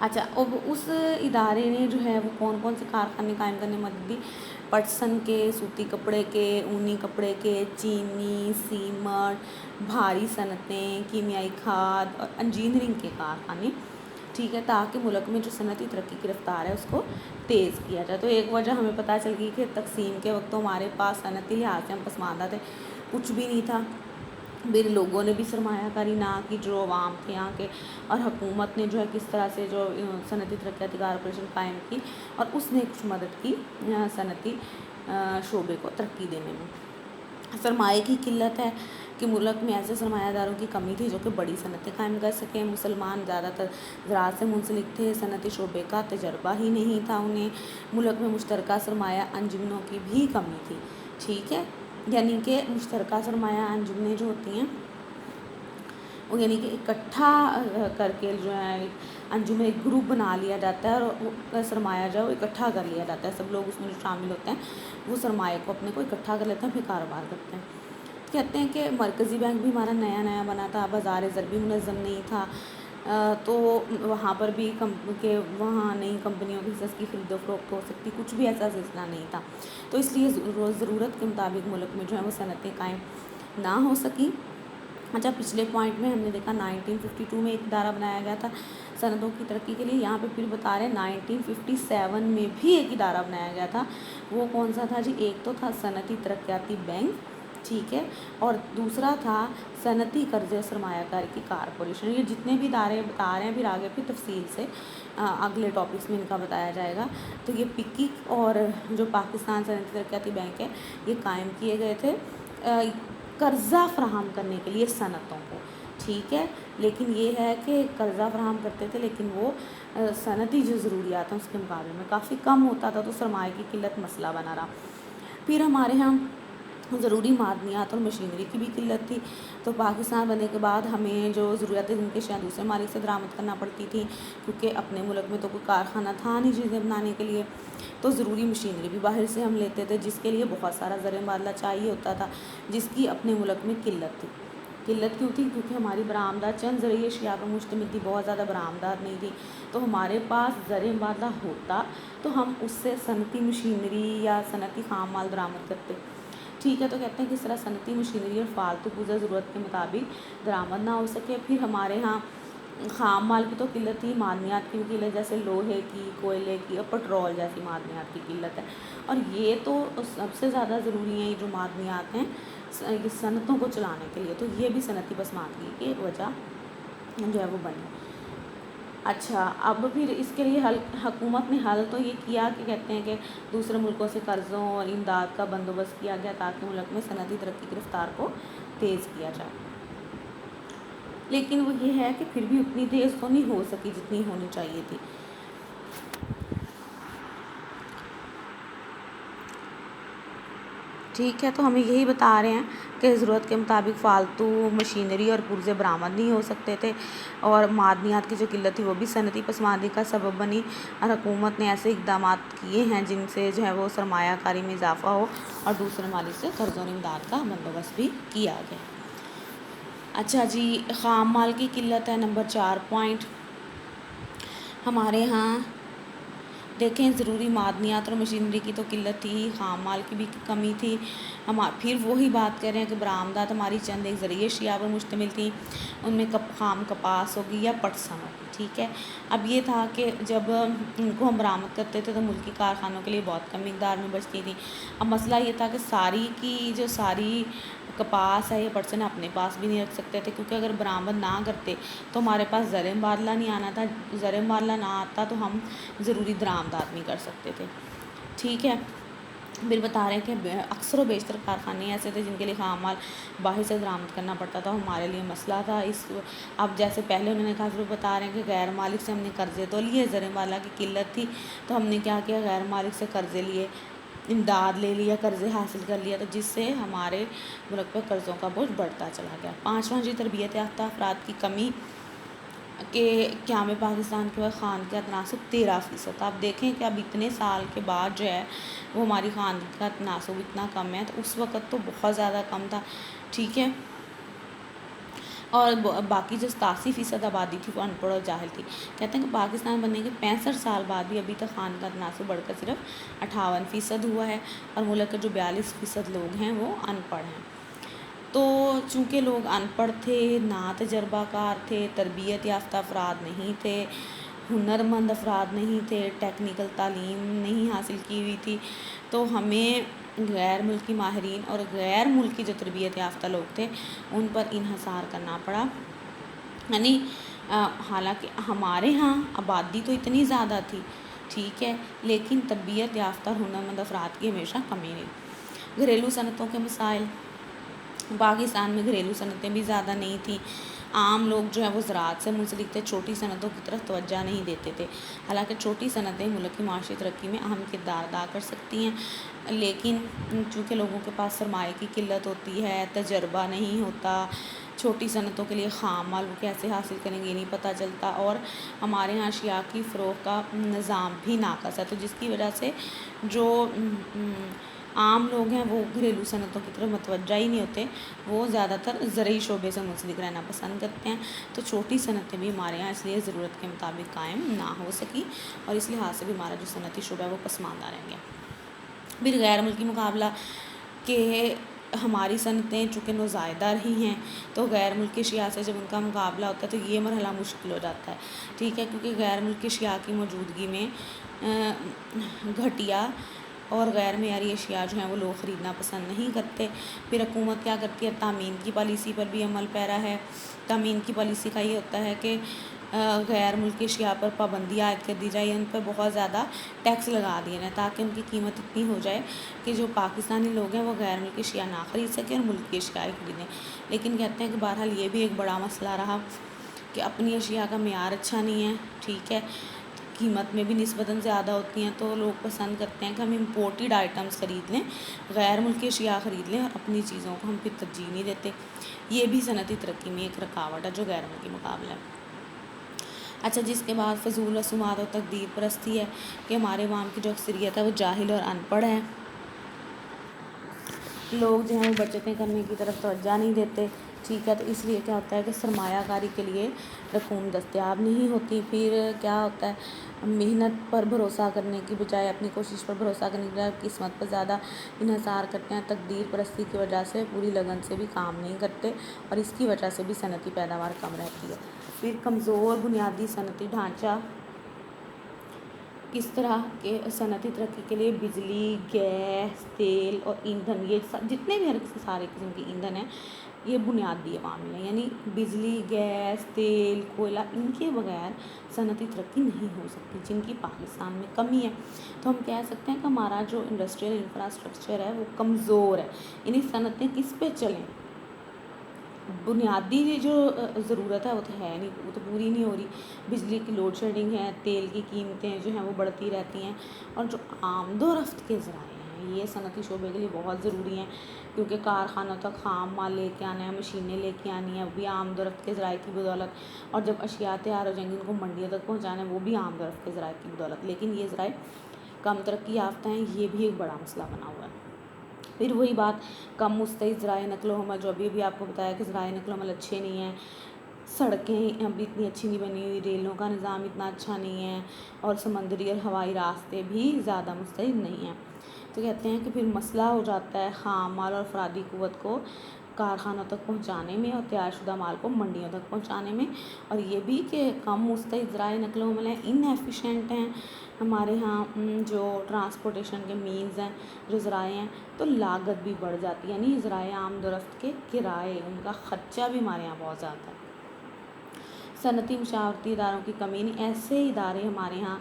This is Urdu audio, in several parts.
اچھا، اب اس ادارے نے جو ہے وہ کون کون سے کارخانے قائم کرنے میں مدد دی؟ پٹسن کے، سوتی کپڑے کے، اونی کپڑے کے، چینی، سیمنٹ، بھاری صنعتیں، کیمیائی کھاد اور انجینئرنگ کے کارخانے، ٹھیک ہے، تاکہ ملک میں جو صنعتی ترقی کی رفتار ہے اس کو تیز کیا جائے۔ تو ایک وجہ ہمیں پتہ چل گئی کہ تقسیم کے وقت تو ہمارے پاس صنعتی لحاظ سے ہم پسماندہ تھے، کچھ بھی نہیں تھا، پھر لوگوں نے بھی سرمایہ کاری نہ کی، جو عوام تھے یہاں کے، اور حکومت نے جو ہے کس طرح سے جو صنعتی ترقیاتی کارپوریشن قائم کی اور اس نے کچھ مدد کی صنعتی شعبے کو ترقی دینے میں۔ سرمایہ کی قلت ہے کہ ملک میں ایسے سرمایہ داروں کی کمی تھی جو کہ بڑی صنعتیں قائم کر سکیں۔ مسلمان زیادہ تر زراعت سے منسلک تھے، صنعتی شعبے کا تجربہ ہی نہیں تھا انہیں۔ ملک میں مشترکہ سرمایہ انجمنوں کی بھی کمی تھی، ٹھیک ہے، یعنی کہ مشترکہ سرمایہ انجمنیں جو ہوتی ہیں وہ یعنی کہ اکٹھا کر کے جو ہے انجمن ایک گروپ بنا لیا جاتا ہے اور وہ سرمایہ جو ہے وہ اکٹھا کر لیا جاتا ہے، سب لوگ اس میں جو شامل ہوتے ہیں وہ سرمایہ کو اپنے کو اکٹھا کر لیتے ہیں، پھر کاروبار کرتے ہیں۔ کہتے ہیں کہ مرکزی بینک بھی ہمارا نیا بنا تھا، بازار زر بھی منظم نہیں تھا، تو وہاں پر بھی کہ وہاں نئی کمپنیوں کی حصص کی خرید و فروخت ہو سکتی، کچھ بھی ایسا سلسلہ نہیں تھا، تو اس لیے ضرورت کے مطابق ملک میں جو ہے وہ صنعتیں قائم نہ ہو سکیں۔ اچھا، پچھلے پوائنٹ میں ہم نے دیکھا 1952 میں ایک ادارہ بنایا گیا تھا صنعتوں کی ترقی کے لیے، یہاں پہ پھر بتا رہے ہیں 1957 میں بھی ایک ادارہ بنایا گیا تھا، وہ کون سا تھا جی؟ ایک تو تھا صنعتی ترقیاتی بینک، ٹھیک ہے، اور دوسرا تھا صنعتی قرضے اور سرمایہ کاری کی کارپوریشن۔ یہ جتنے بھی ادارے بتا رہے ہیں پھر آگے پھر تفصیل سے اگلے ٹاپکس میں ان کا بتایا جائے گا۔ تو یہ پکی اور جو پاکستان صنعتی ترقیاتی بینک ہے یہ قائم کیے گئے تھے قرضہ فراہم کرنے کے لیے صنعتوں کو، ٹھیک ہے، لیکن یہ ہے کہ قرضہ فراہم کرتے تھے لیکن وہ صنعتی جو ضروریات ہیں اس کے مقابلے میں کافی کم ہوتا تھا، تو سرمایہ کی قلت مسئلہ بنا رہا۔ پھر ہمارے ہاں ضروری معدنیات اور مشینری کی بھی قلت تھی، تو پاکستان بننے کے بعد ہمیں جو ضروریات جن کے شاید دوسرے ممالک سے درآمد کرنا پڑتی تھی، کیونکہ اپنے ملک میں تو کوئی کارخانہ تھا نہیں چیزیں بنانے کے لیے، تو ضروری مشینری بھی باہر سے ہم لیتے تھے، جس کے لیے بہت سارا زر مبادلہ چاہیے ہوتا تھا، جس کی اپنے ملک میں قلت تھی۔ قلت کیوں تھی؟ کیونکہ ہماری برآمدات چند زرعی اشیاء پر مشتمل تھی، بہت زیادہ برآمدات نہیں تھی، تو ہمارے پاس زر مبادلہ ہوتا تو ہم اس سے صنعتی مشینری یا صنعتی خام مال درآمد کرتے، ٹھیک ہے۔ تو کہتے ہیں کہ اس طرح صنعتی مشینری اور فالتو پرزہ ضرورت کے مطابق درآمد نہ ہو سکے۔ پھر ہمارے ہاں خام مال کی تو قلت تھی، معدنیات کی بھی قلت، جیسے لوہے کی، کوئلے کی اور پٹرول جیسی معدنیات کی قلت ہے، اور یہ تو سب سے زیادہ ضروری ہیں، یہ جو معدنیات ہیں صنعتوں کو چلانے کے لیے، تو یہ بھی صنعتی پسماندگی کی ایک وجہ جو ہے وہ بنی۔ اچھا، اب پھر اس کے لیے حکومت نے حل تو یہ کیا کہ کہتے ہیں کہ دوسرے ملکوں سے قرضوں اور امداد کا بندوبست کیا گیا تاکہ ملک میں صنعتی ترقی کی رفتار کو تیز کیا جائے، لیکن وہ یہ ہے کہ پھر بھی اتنی تیز تو نہیں ہو سکی جتنی ہونی چاہیے تھی۔ ٹھیک ہے، تو ہمیں یہی بتا رہے ہیں کہ ضرورت کے مطابق فالتو مشینری اور پرزے برآمد نہیں ہو سکتے تھے، اور معدنیات کی جو قلت تھی وہ بھی صنعتی پسماندگی کا سبب بنی، اور حکومت نے ایسے اقدامات کیے ہیں جن سے جو ہے وہ سرمایہ کاری میں اضافہ ہو اور دوسرے ممالک سے قرض و امداد کا بندوبست بھی کیا گیا۔ اچھا جی، خام مال کی قلت ہے نمبر 4 پوائنٹ ہمارے ہاں۔ دیکھیں، ضروری معدنیات اور مشینری کی تو قلت تھی، خام مال کی بھی کمی تھی، پھر وہی بات کر رہے ہیں کہ برآمدات ہماری چند ایک زرعی اشیاء پر مشتمل تھیں، ان میں خام کپاس ہوگی یا پٹسن ہوگی، ٹھیک ہے۔ اب یہ تھا کہ جب ان کو ہم برآمد کرتے تھے تو ملکی کارخانوں کے لیے بہت کم مقدار میں بچتی تھی۔ اب مسئلہ یہ تھا کہ ساری کپاس ہے یا پٹسن اپنے پاس بھی نہیں رکھ سکتے تھے، کیونکہ اگر برآمد نہ کرتے تو ہمارے پاس زر مبادلہ نہیں آنا تھا، زر مبادلہ نہ آتا تو ہم ضروری درآمدات نہیں کر سکتے تھے، ٹھیک ہے۔ پھر بتا رہے ہیں کہ اکثر و بیشتر کارخانے ایسے تھے جن کے لیے خام مال باہر سے درآمد کرنا پڑتا تھا، ہمارے لیے مسئلہ تھا۔ اب جیسے پہلے انہوں نے کہا، پھر بتا رہے ہیں کہ غیر مالک سے ہم نے قرضے تو لیے، زر مبادلہ کی قلت تھی تو ہم نے کیا کیا، غیر مالک سے قرضے لیے، امداد لے لیا، قرضے حاصل کر لیا، تو جس سے ہمارے ملک پر قرضوں کا بوجھ بڑھتا چلا گیا۔ 5واں جی، تربیت یافتہ افراد کی کمی کہ قیام پاکستان کے بعد خواندگی کا تناسب 13% تھا۔ آپ دیکھیں کہ اب اتنے سال کے بعد جو ہے وہ ہماری خواندگی کا تناسب اتنا کم ہے، تو اس وقت تو بہت زیادہ کم تھا، ٹھیک ہے۔ اور باقی جو 87% آبادی تھی وہ ان پڑھ اور جاہل تھی۔ کہتے ہیں کہ پاکستان بننے کے 65 سال بعد بھی ابھی تک خان کا تناسب بڑھ کر صرف 58% ہوا ہے، اور ملک کے جو 42% لوگ ہیں وہ ان پڑھ ہیں۔ تو چونکہ لوگ ان پڑھ تھے، نا تجربہ کار تھے، تربیت یافتہ افراد نہیں تھے، ہنرمند افراد نہیں تھے، ٹیکنیکل تعلیم نہیں حاصل کی ہوئی تھی، تو ہمیں غیر ملکی ماہرین اور غیر ملکی جو تربیت یافتہ لوگ تھے ان پر انحصار کرنا پڑا۔ یعنی حالانکہ ہمارے ہاں آبادی تو اتنی زیادہ تھی، ٹھیک ہے، لیکن تربیت یافتہ اور ہنرمند افراد کی ہمیشہ کمی رہی۔ گھریلو صنعتوں کے مسائل، پاکستان میں گھریلو صنعتیں بھی زیادہ نہیں تھیں، عام لوگ جو ہے وہ زراعت سے منسلک تھے، چھوٹی صنعتوں کی طرف توجہ نہیں دیتے تھے۔ حالانکہ چھوٹی صنعتیں ملک کی معاشی ترقی میں اہم کردار ادا کر سکتی ہیں، لیکن چونکہ لوگوں کے پاس سرمایہ کی قلت ہوتی ہے، تجربہ نہیں ہوتا، چھوٹی صنعتوں کے لیے خام مال وہ کیسے حاصل کریں گے یہ نہیں پتہ چلتا، اور ہمارے یہاں اشیاء کی فروخت کا نظام بھی ناقص ہے، تو جس کی وجہ سے جو عام لوگ ہیں وہ گھریلو صنعتوں کی طرف متوجہ ہی نہیں ہوتے، وہ زیادہ تر زرعی شعبے سے منسلک رہنا پسند کرتے ہیں۔ تو چھوٹی صنعتیں بھی ہمارے یہاں اس لیے ضرورت کے مطابق قائم نہ ہو سکی، اور اس لحاظ سے بھی ہمارا جو صنعتی شعبہ ہے وہ پسماندہ رہ گیا۔ پھر غیر ملکی مقابلہ کہ ہماری صنعتیں چونکہ نوزائیدہ رہی ہیں، تو غیر ملکی اشیاء سے جب ان کا مقابلہ ہوتا ہے تو یہ مرحلہ مشکل ہو جاتا ہے، ٹھیک ہے، کیونکہ غیر ملکی اشیاء کی موجودگی میں گھٹیا اور غیر معیاری اشیاء جو ہیں وہ لوگ خریدنا پسند نہیں کرتے۔ پھر حکومت کیا کرتی ہے، تامین کی پالیسی پر بھی عمل پیرا ہے۔ تامین کی پالیسی کا یہ ہوتا ہے کہ غیر ملکی اشیاء پر پابندی عائد کر دی جائے، ان پر بہت زیادہ ٹیکس لگا دیے جائیں تاکہ ان کی قیمت اتنی ہو جائے کہ جو پاکستانی لوگ ہیں وہ غیر ملکی اشیاء نہ خرید سکیں اور ملک کی اشیاء خریدیں۔ لیکن کہتے ہیں کہ بہرحال یہ بھی ایک بڑا مسئلہ رہا کہ اپنی اشیاء کا معیار اچھا نہیں ہے، ٹھیک ہے، قیمت میں بھی نسبتاً زیادہ ہوتی ہیں، تو لوگ پسند کرتے ہیں کہ ہم امپورٹڈ آئٹمس خرید لیں، غیر ملکی اشیاء خرید لیں، اور اپنی چیزوں کو ہم پھر ترجیح نہیں دیتے۔ یہ بھی صنعتی ترقی میں ایک رکاوٹ ہے جو غیر ملکی مقابلہ ہے۔ اچھا، جس کے بعد فضول رسومات اور تقدیر پرستی ہے کہ ہمارے عوام کی جو اکثریت ہے وہ جاہل اور ان پڑھ ہے، لوگ جو ہیں وہ بچتیں کرنے کی طرف توجہ نہیں دیتے، ٹھیک ہے، تو اس لیے کیا ہوتا ہے کہ سرمایہ کاری کے لیے رقوم دستیاب نہیں ہوتی۔ پھر کیا ہوتا ہے، محنت پر بھروسہ کرنے کی بجائے، اپنی کوشش پر بھروسہ کرنے کی بجائے قسمت پر زیادہ انحصار کرتے ہیں، تقدیر پرستی کی وجہ سے پوری لگن سے بھی کام نہیں کرتے، اور اس کی وجہ سے بھی صنعتی پیداوار کم رہتی ہے۔ پھر کمزور بنیادی صنعتی ڈھانچہ، کس طرح کہ صنعتی ترقی کے لیے بجلی، گیس، تیل اور ایندھن، یہ جتنے بھی سارے قسم کے ایندھن ہیں یہ بنیادی عوامل ہیں، یعنی بجلی، گیس، تیل، کوئلہ، ان کے بغیر صنعتی ترقی نہیں ہو سکتی، جن کی پاکستان میں کمی ہے۔ تو ہم کہہ سکتے ہیں کہ ہمارا جو انڈسٹریل انفراسٹرکچر ہے وہ کمزور ہے، یعنی صنعتیں کس پہ چلیں، بنیادی جو ضرورت ہے وہ تو ہے نہیں، وہ تو پوری نہیں ہو رہی، بجلی کی لوڈ شیڈنگ ہے، تیل کی قیمتیں جو ہیں وہ بڑھتی رہتی ہیں، اور جو آمد و رفت کے ذرائع ہیں یہ صنعتی شعبے کے لیے بہت ضروری ہیں، کیونکہ کارخانوں تک خام مال لے کے آنا ہے، مشینیں لے کے آنی ہیں، وہ بھی آمد و رفت کے ذرائع کی بدولت، اور جب اشیاء تیار ہو جائیں گی ان کو منڈیوں تک پہنچانا ہے وہ بھی آمد و رفت کے ذرائع کی بدولت، لیکن یہ ذرائع کم ترقی یافتہ ہیں، یہ بھی ایک بڑا مسئلہ بنا ہوا ہے۔ پھر وہی بات، کم مستعد ذرائع نقل و حمل، جو ابھی آپ کو بتایا کہ ذرائع نقل و حمل اچھے نہیں ہیں، سڑکیں ابھی اتنی اچھی نہیں بنی ہوئی، ریلوں کا نظام اتنا اچھا نہیں ہے، اور سمندری اور ہوائی راستے بھی زیادہ مستعد نہیں ہیں، تو کہتے ہیں کہ پھر مسئلہ ہو جاتا ہے خام مال اور افرادی قوت کو کارخانوں تک پہنچانے میں اور تیار شدہ مال کو منڈیوں تک پہنچانے میں، اور یہ بھی کہ کم مستعد ذرائع نقل و حمل ہیں، ان ایفیشینٹ ہیں ہمارے ہاں جو ٹرانسپورٹیشن کے مینز ہیں، جو ذرائع ہیں، تو لاگت بھی بڑھ جاتی ہے، یعنی ذرائع آمد و رفت کے کرائے، ان کا خرچہ بھی ہمارے یہاں بہت زیادہ ہے۔ صنعتی مشاورتی اداروں کی کمی، نہیں، ایسے ادارے ہمارے یہاں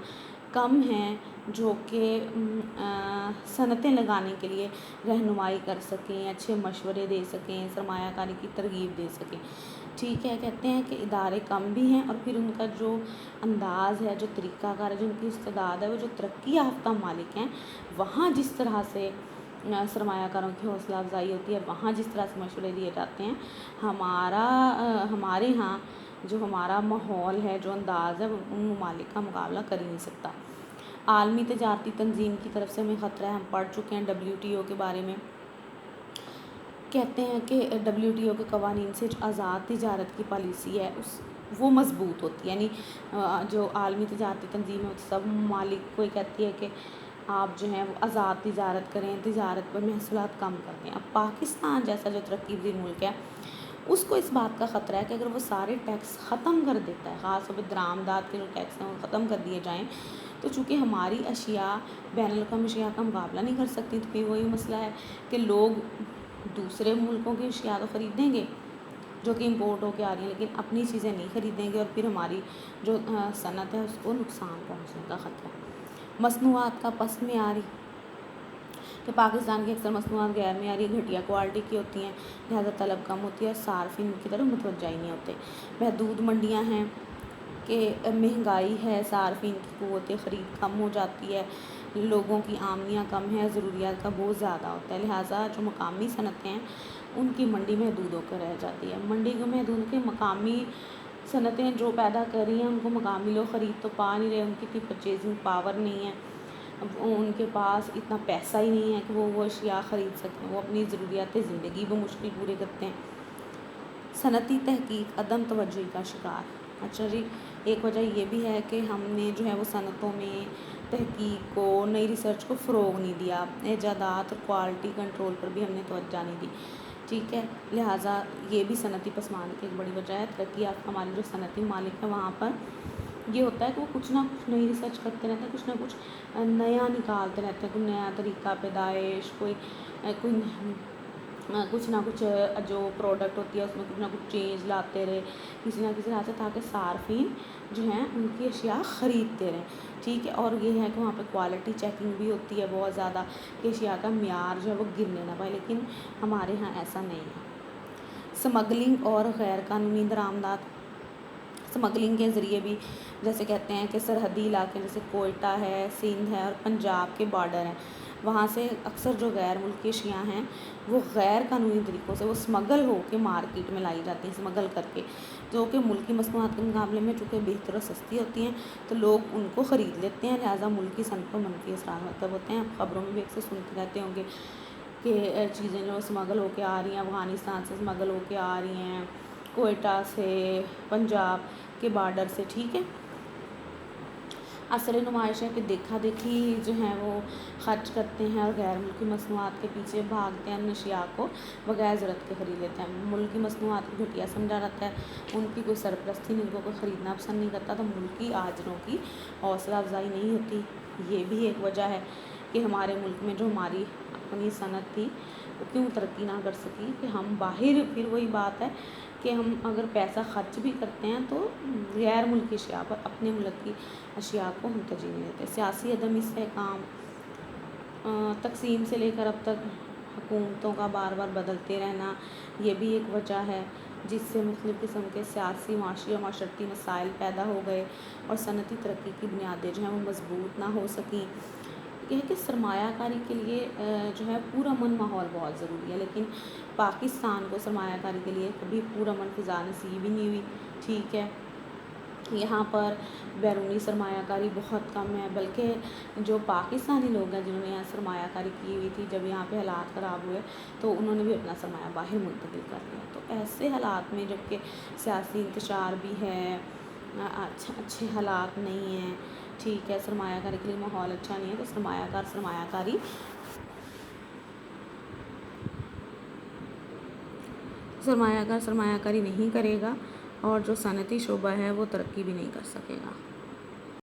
کم ہیں جو کہ صنعتیں لگانے کے لیے رہنمائی کر سکیں، اچھے مشورے دے سکیں، سرمایہ کاری کی ترغیب دے سکیں، ٹھیک ہے، کہتے ہیں کہ ادارے کم بھی ہیں، اور پھر ان کا جو انداز ہے، جو طریقہ کار ہے، جو ان کی استعداد ہے، وہ جو ترقی یافتہ ممالک ہیں وہاں جس طرح سے سرمایہ کاروں کی حوصلہ افزائی ہوتی ہے، وہاں جس طرح سے مشورے دیے جاتے ہیں، ہمارے ہاں جو ہمارا ماحول ہے، جو انداز ہے، وہ ان ممالک کا مقابلہ کر ہی نہیں سکتا۔ عالمی تجارتی تنظیم کی طرف سے ہمیں خطرہ ہے، ہم پڑھ چکے ہیں WTO کے بارے میں، کہتے ہیں کہ WTO کے قوانین سے جو آزاد تجارت کی پالیسی ہے وہ مضبوط ہوتی ہے، یعنی جو عالمی تجارتی تنظیم ہے سب ممالک کو یہ کہتی ہے کہ آپ جو ہیں وہ آزاد تجارت کریں، تجارت پر محصولات کم کر دیں۔ اب پاکستان جیسا جو ترقی پذیر ملک ہے اس کو اس بات کا خطرہ ہے کہ اگر وہ سارے ٹیکس ختم کر دیتا ہے، خاص طور پہ درآمدات کے جو ٹیکس ہیں وہ ختم کر دیے جائیں، تو چونکہ ہماری اشیاء بین الاقوامی اشیاء کا مقابلہ نہیں کر سکتی، تو پھر وہی مسئلہ ہے کہ لوگ دوسرے ملکوں کی اشیاء تو خریدیں گے جو کہ امپورٹ ہو کے آ رہی ہیں، لیکن اپنی چیزیں نہیں خریدیں گے، اور پھر ہماری جو صنعت ہے اس کو نقصان پہنچنے کا خطرہ ہے۔ مصنوعات کا پس معیاری، کہ پاکستان کی اکثر مصنوعات غیر معیاری گھٹیا کوالٹی کی ہوتی ہیں، لہذا طلب کم ہوتی ہے اور صارفین کی طرف متوجہ ہی نہیں ہوتے۔ محدود منڈیاں ہیں کہ مہنگائی ہے، صارفین کی قوت خرید کم ہو جاتی ہے، لوگوں کی آمدنیاں کم ہیں، ضروریات کا بہت زیادہ ہوتا ہے، لہٰذا جو مقامی صنعتیں ہیں ان کی منڈی محدود ہو کر رہ جاتی ہے۔ منڈی کو محدود کے مقامی صنعتیں جو پیدا کر رہی ہیں ان کو مقامی لوگ خرید تو پا نہیں رہے، ان کی اتنی پرچیزنگ پاور نہیں ہے، ان کے پاس اتنا پیسہ ہی نہیں ہے کہ وہ اشیاء خرید سکیں، وہ اپنی ضروریات زندگی بمشکل پورے کرتے ہیں۔ صنعتی تحقیق عدم توجہی کا شکار۔ اچھا جی، ایک وجہ یہ بھی ہے کہ ہم نے جو ہے وہ صنعتوں میں تحقیق کو، نئی ریسرچ کو فروغ نہیں دیا، ایجادات اور کوالٹی کنٹرول پر بھی ہم نے توجہ نہیں دی، ٹھیک ہے، لہٰذا یہ بھی صنعتی پسماندگی کی ایک بڑی وجہ ہے۔ ترقی یافتہ ہمارے جو صنعتی ممالک ہیں وہاں پر یہ ہوتا ہے کہ وہ کچھ نہ کچھ نئی ریسرچ کرتے رہتے ہیں، کچھ نہ کچھ نیا نکالتے رہتے ہیں، کوئی نیا طریقہ پیدائش، کوئی کچھ نہ کچھ جو پروڈکٹ ہوتی ہے اس میں کچھ نہ کچھ چینج لاتے رہے کسی نہ کسی طرح سے، تاکہ صارفین جو ہیں ان کی اشیاء خریدتے رہیں، ٹھیک ہے۔ اور یہ ہے کہ وہاں پہ کوالٹی چیکنگ بھی ہوتی ہے بہت زیادہ کہ اشیاء کا معیار جو ہے وہ گرنے نہ پائے، لیکن ہمارے ہاں ایسا نہیں ہے۔ سمگلنگ اور غیر قانونی درآمدات، سمگلنگ کے ذریعے بھی جیسے کہتے ہیں کہ سرحدی علاقے جیسے کوئٹہ ہے، سندھ ہے اور پنجاب کے بارڈر ہیں، وہاں سے اکثر جو غیر ملکی اشیاء ہیں وہ غیر قانونی طریقوں سے وہ اسمگل ہو کے مارکیٹ میں لائی جاتی ہیں، اسمگل کر کے، جو کہ ملکی مصنوعات کے مقابلے میں چونکہ بہتر اور سستی ہوتی ہیں تو لوگ ان کو خرید لیتے ہیں، لہٰذا ملکی صنعت پر منفی اثرات مرتب ہوتے ہیں۔ خبروں میں بھی اکثر سنتے رہتے ہوں گے کہ چیزیں جو اسمگل ہو کے آ رہی ہیں، افغانستان سے اسمگل ہو کے آ رہی ہیں، کوئٹہ سے، پنجاب کے بارڈر سے، ٹھیک ہے۔ اصل نمائش ہے کہ دیکھا دیکھی جو ہیں وہ خرچ کرتے ہیں اور غیر ملکی مصنوعات کے پیچھے بھاگتے ہیں، ان اشیاء کو بغیر ضرورت کے خرید لیتے ہیں، ملکی مصنوعات کو گھٹیا سمجھا جاتا ہے، ان کی کوئی سرپرستی نہیں، ان کو کوئی خریدنا پسند نہیں کرتا، تو ملکی آجروں کی حوصلہ افزائی نہیں ہوتی۔ یہ بھی ایک وجہ ہے کہ ہمارے ملک میں جو ہماری اپنی صنعت تھی وہ کیوں ترقی نہ کر سکی، کہ ہم باہر، پھر وہی بات ہے کہ ہم اگر پیسہ خرچ بھی کرتے ہیں تو غیر ملکی اشیاء پر، اپنے ملک کی اشیاء کو ہم ترجیح نہیں دیتے۔ سیاسی عدم استحکام، تقسیم سے لے کر اب تک حکومتوں کا بار بار بدلتے رہنا، یہ بھی ایک وجہ ہے جس سے مختلف قسم کے سیاسی، معاشی اور معاشرتی مسائل پیدا ہو گئے اور صنعتی ترقی کی بنیادیں جو ہیں وہ مضبوط نہ ہو سکیں۔ یہ ہے کہ سرمایہ کاری کے لیے جو ہے پرامن ماحول بہت ضروری ہے، لیکن پاکستان کو سرمایہ کاری کے لیے کبھی پرامن فضا نصیب ہی نہیں ہوئی، ٹھیک ہے۔ یہاں پر بیرونی سرمایہ کاری بہت کم ہے، بلکہ جو پاکستانی لوگ ہیں جنہوں نے یہاں سرمایہ کاری کی ہوئی تھی، جب یہاں پہ حالات خراب ہوئے تو انہوں نے بھی اپنا سرمایہ باہر منتقل کر دیا۔ تو ایسے حالات میں جب کہ سیاسی انتشار بھی ہے، اچھے حالات نہیں ہیں، ٹھیک ہے، سرمایہ کاری کے لیے ماحول اچھا نہیں ہے، تو سرمایہ کاری نہیں کرے گا اور جو صنعتی شعبہ ہے وہ ترقی بھی نہیں کر سکے گا۔